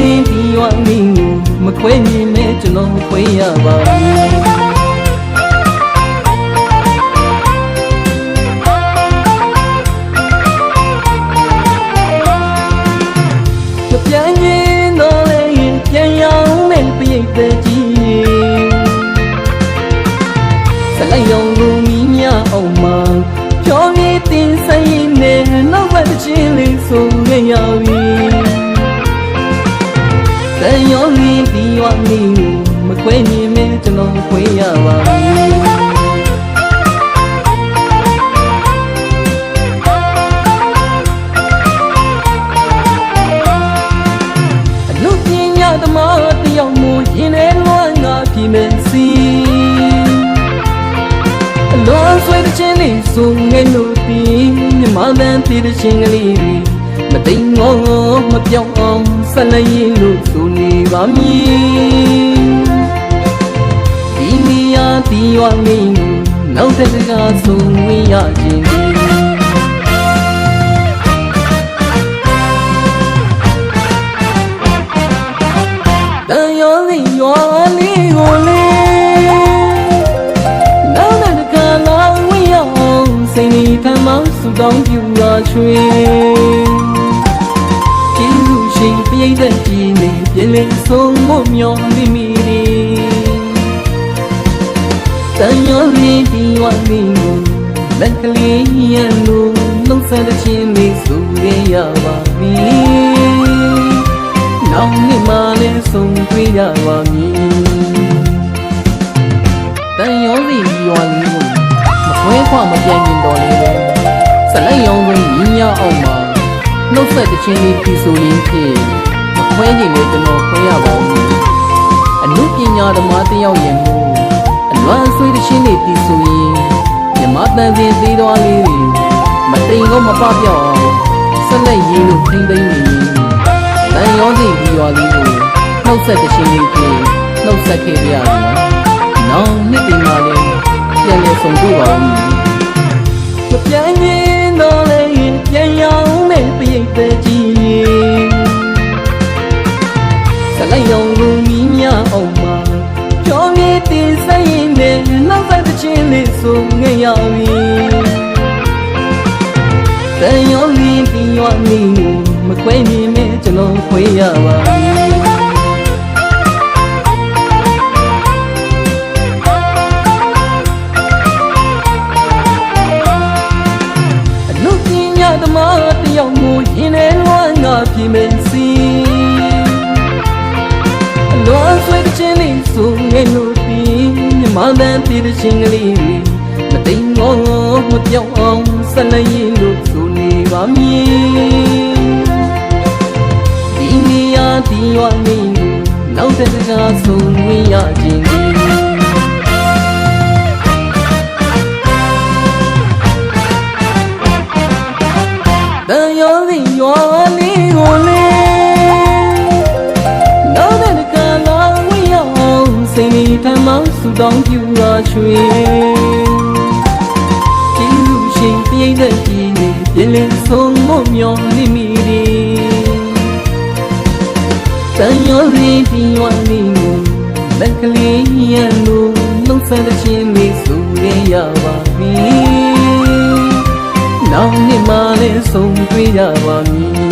ရင်ဒီရွာမင်းကိုမခွဲမြင်မဲ့ကျွန်တော်ခွဲရပါဘူးပြန်ရင်တော့လေပြန်ရောက်မဲ့ပြိတ်တဲ့ကြီးစလိုက်ရောင်လူမီးများအောင်မှာဖြောပြေးတင်ဆိုင်နေနောက်ဘက်ချင်းလေးဆိုခဲ့ရပြီတန်ရောလင်းဒီရွာမင်းကိုမခွဲမြင်မဲ့ကျွန်တော်ခွဲရပါဘူးသမားတယောက်မို့ရင်ထဲလွှမ်းငါပြီမယ်စီအလွန်ဆွေးတဲ့ချင်းလေးဆိုငယ်လို့ပြီးမြမတန်တည်တဲ့ချင်းကလေးမတိမ်ငေါမပြောင်းအောင်ဆက်လက်ရင်လို့ဆိုနေပါမည်ဒီနေရာဒီရွာမင်းကိုနောက်တဲ့ကဆိုဝင်ရခြင်းရွာလေးကိုလေနောက်တဲ့ကလာဝေးအောင်စိတ်လေးထမ်းမောင်းဆူတောင်းပြူရချွေကြည့်လို့ရှိပြိတ်တဲ့ကြည်နေပြင်းလေးဆုံးမမျောမိမိတန်ရောလေးဒီဝါမင်းကိုလက်ကလေးရန်လို့လုံးဆက်တဲ့ချင်းလေးဆိုရပါမည်နောင်နှစ်မှလည်းဆုံးတွေ့ရပါမည်တန်ရောစီရွာလေးကိုမခွဲခွမပြန်ရင်တော်လေးပဲစလိုက်ရောင်ကိုညီညာအောင်မှာနှုတ်ဆက်တဲ့ချင်းလေးပြီးဆိုရင်ဖြင့်မခွဲရင်လည်းကျွန်တော်ခွဲရပါဦးအနုပညာဓမ္မတယောက်ရင်မို့အလွမ်းဆွေးတဲ့ချင်းလေးပြီးဆိုရင်မြမတန်တင်သေးတော်လေးတွေမတိမ်ကောမပပြောက်အောင်ဆက်လက်ရည်လို့ထိမ့်သိမ့်နေတန်ရောစီရွာလေးကိုနှုတ်ဆက်တဲ့ချင်းလေးဖြင့်နှုတ်ဆက်ခဲ့ရမယ်နောင်နှစ်တင်မှလည်းပြန်လည်ဆုံတွေ့ပါဦးမပြန်ရင်တော့လေပြန်ရောက်မဲ့ပြိတ်တဲ့ကြီးစလိုက်ရောင်လူမီးများအောင်မှာကြောင်းပြေးတင်ဆိုင်နေနောက်ဆက်တဲ့ချင်းလေးဆိုငယ်ရပြီတန်ရောလင်းပြီးရွာမင်းကိုမခွဲမြင်မဲ့ကျွန်တော်ခွဲရပါသမားတယောက်မို့ရင်ထဲလွှမ်းငါပြီမယ်စီအလွန်ဆွေးတဲ့ချင်းလေးဆိုငယ်လို့ပြီးမြမတန်တည်တဲ့ချင်းကလေးမတိမ်ငေါမပြောင်းအောင်ဆက်လက်ရင်လို့ဆိုနေပါမည်ဒီနေရာဒီရွာမင်းကိုနောက်တဲ့ကဆိုဝင်ရခြင်းတန်ရောစီရွာလေးကိုလေနောက်တဲ့ကလာဝေးအောင်စိတ်လေးထမ်းမောင်းဆူတောင်းပြူရချွေကြည့်လို့ရှိပြိတ်တဲ့ကြည်နေပြင်းလေးဆုံးမမျောလိမိတန်ရောစီဒီရွာလေးကိုလက်ကလေးရန်လို့လုံးဆက်တဲ့ချင်းလေးဆိုရပါပြီနောင်နှစ်မှလည်းဆုံးတွေ့ရပါမည်